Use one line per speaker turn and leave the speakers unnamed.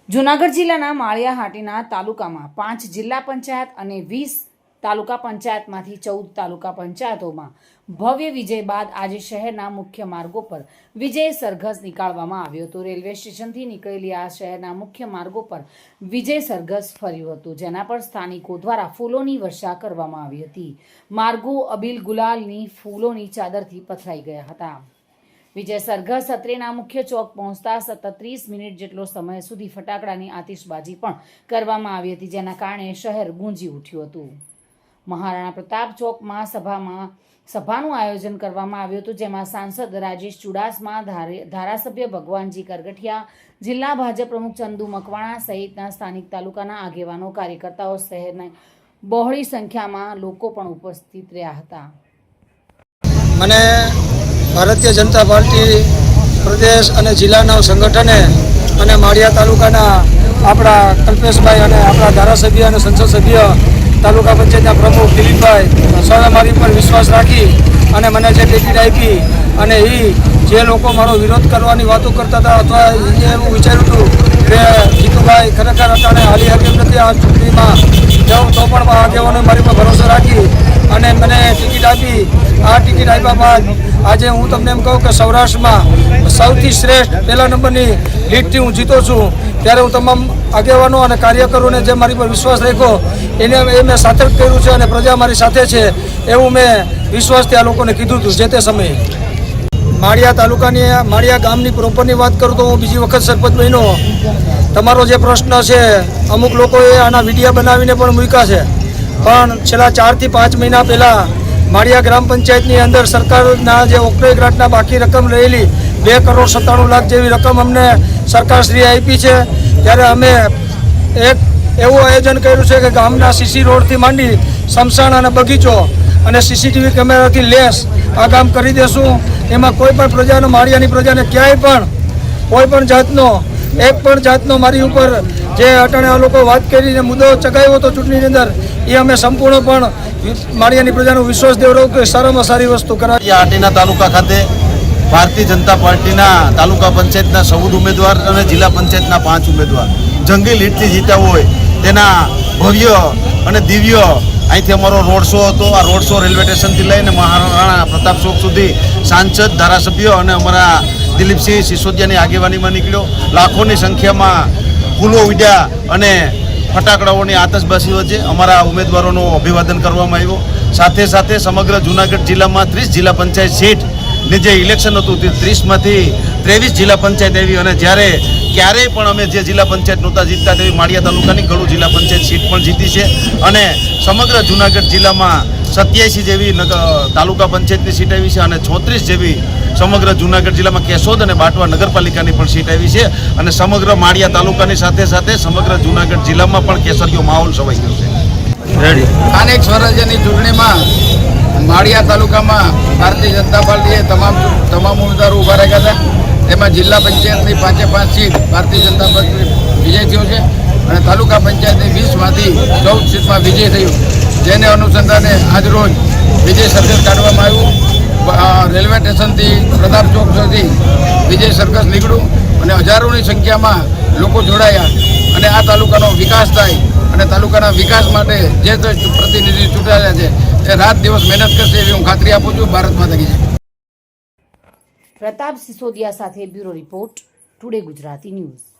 જૂનાગઢ જિલ્લાના માળિયાહાટીના તાલુકામાં 5 જિલ્લા પંચાયત અને 20 તાલુકા પંચાયતમાંથી 14 તાલુકા પંચાયતોમાં ભવ્ય વિજય બાદ આજે શહેરના મુખ્ય માર્ગો પર વિજય સરઘસ નીકાળવામાં આવ્યો હતો। રેલવે સ્ટેશનથી નીકળેલી આ શહેરના મુખ્ય માર્ગો પર વિજય સરઘસ ફર્યું હતું, જેના પર સ્થાનિકો દ્વારા ફૂલોની વર્ષા કરવામાં આવી હતી। માર્ગો અબીલ ગુલાલની ફૂલોની ચાદરથી પથરાઈ ગયા હતા। વિજય સરઘસ અત્રેના મુખ્ય ચોક પહોંચતા સતત 30 મિનિટ જેટલો સમય સુધી ફટાકડાની આતિશબાજી પણ કરવામાં આવી હતી, જેના કારણે શહેર ગુંજી ઉઠ્યું હતું। મહારાણા પ્રતાપ ચોકમાં સભાનું આયોજન કરવામાં આવ્યું હતું, જેમાં સાંસદ રાજેશ ચુડાસમા, ધારાસભ્ય ભગવાનજી કરગઠિયા, જિલ્લા ભાજપ પ્રમુખ ચંદુ મકવાણા સહિતના સ્થાનિક તાલુકાના આગેવાનો, કાર્યકર્તાઓ, શહેરના બહોળી સંખ્યામાં લોકો પણ ઉપસ્થિત રહ્યા હતા।
મને ભારતીય જનતા પાર્ટી પ્રદેશ અને જિલ્લાના સંગઠને અને માળિયા તાલુકાના આપણા કલ્પેશભાઈ અને આપણા ધારાસભ્ય અને સંસદ સભ્ય તાલુકા પંચાયતના પ્રમુખ દિલીપભાઈ સૌએ મારી પર વિશ્વાસ રાખી અને મને જે ટિકિટ આપી અને એ જે લોકો મારો વિરોધ કરવાની વાતો કરતા હતા અથવા એવું વિચાર્યું હતું કે જીતુભાઈ ખરેખર અટાણે હાલી હકીમ નથી આ ચૂંટણીમાં જવું, તો પણ આગેવાનો મારી પર ભરોસો રાખી અને મને ટિકિટ આપી। આ ટિકિટ આપ્યા બાદ આજે હું તમને એમ કહું કે સૌરાષ્ટ્રમાં સૌથી શ્રેષ્ઠ પહેલા નંબરની લીડથી હું જીતો છું। ત્યારે હું તમામ આગેવાનો અને કાર્યકરોને જે મારી પર વિશ્વાસ રાખ્યો એ મેં સાર્થક કર્યું છે અને પ્રજા મારી સાથે છે એવું મેં વિશ્વાસથી આ લોકોને કીધું હતું જે તે સમયે। માળિયા તાલુકાની માળિયા ગામની પ્રોપરની વાત કરું તો હું બીજી વખત સરપંચ બન્યો। તમારો જે પ્રશ્ન છે અમુક લોકોએ આના વિડીયો બનાવીને પણ મૂક્યા છે, પણ છેલ્લા 4 થી 5 મહિના પહેલાં માળિયા ગ્રામ પંચાયતની અંદર સરકારના જે ઓક્ટ્રોય ગ્રાન્ટના બાકી રકમ રહેલી 2,97,00,000 જેવી રકમ અમને સરકારશ્રીએ આપી છે। ત્યારે અમે એક એવું આયોજન કર્યું છે કે ગામના સીસી રોડથી માંડી સ્મશાન અને બગીચો અને સીસીટીવી કેમેરાથી લેસ આ કામ કરી દેશું। એમાં કોઈ પણ પ્રજાનો, માળિયાની પ્રજાને ક્યાંય પણ કોઈ પણ જાતનો મારી ઉપર જે અટાણે આ લોકો વાત કરીને મુદ્દો ચગાવ્યો હતો ચૂંટણીની અંદર, એ અમે સંપૂર્ણ પણ માળિયાની પ્રજાનો વિશ્વાસ દેવડાવું કે સારામાં સારી વસ્તુ કરાવી।
હાટીના તાલુકા ખાતે ભારતીય જનતા પાર્ટીના તાલુકા પંચાયતના 14 ઉમેદવાર અને જિલ્લા પંચાયતના 5 ઉમેદવાર જંગી લીડથી જીત્યા હોય તેના ભવ્ય અને દિવ્ય અહીંથી અમારો રોડ શો હતો। આ રોડ શો રેલવે સ્ટેશનથી લઈને મહારાણા પ્રતાપ ચોક સુધી સાંસદ, ધારાસભ્યો અને અમારા દિલીપસિંહ સિસોદિયાની આગેવાનીમાં નીકળ્યો। લાખોની સંખ્યામાં ફૂલો ઉડ્યા અને ફટાકડાઓની આતશબાજી વચ્ચે અમારા ઉમેદવારોનું અભિવાદન કરવામાં આવ્યું। સાથે સાથે સમગ્ર જૂનાગઢ જિલ્લામાં 30 જિલ્લા પંચાયત સીટની જે ઇલેક્શન હતું તે 30માંથી 23 જિલ્લા પંચાયત આવી અને જ્યારે ક્યારેય પણ અમે જે જિલ્લા પંચાયત નહોતા જીતતા તેવી માળિયા તાલુકાની ઘણું જિલ્લા પંચાયત સીટ પણ જીતી છે અને સમગ્ર જૂનાગઢ જિલ્લામાં 87 જેવી તાલુકા પંચાયતની સીટ આવી છે અને 36 જેવી સમગ્ર જૂનાગઢ જિલ્લામાં કેશોદ અને બાટવા નગરપાલિકાની પણ સીટ આવી છે અને સમગ્ર માળિયા તાલુકાની સાથે સાથે સમગ્ર જૂનાગઢ જિલ્લામાં પણ કેસરીયો માહોલ છવાઈ ગયો છે।
સ્થાનિક સ્વરાજ્યની ચૂંટણીમાં માળિયા તાલુકામાં ભારતીય જનતા પાર્ટીએ તમામ ઉમેદવારો ઊભા રાખ્યા હતા। તેમાં જિલ્લા પંચાયતની 5 સીટ ભારતીય જનતા પાર્ટી વિજય થયો છે અને તાલુકા પંચાયતની 20માંથી 14 સીટમાં વિજય થયું, જેને અનુસંધાને આજરોજ વિજય સરઘસ કાઢવામાં આવ્યું। રેલવે સ્ટેશનથી પ્રતાપ ચોક સુધી વિજય સરઘસ નીકળ્યું અને હજારોની સંખ્યામાં લોકો જોડાયા અને આ તાલુકાનો વિકાસ થાય અને તાલુકાના વિકાસ માટે જે પ્રતિનિધિ ચૂંટાયા છે તે રાત દિવસ મહેનત કરશે એવી હું ખાતરી આપું છું। ભારત માતા કી જય।
પ્રતાપ સિસોદિયા સાથે bureau report, today Gujarati news.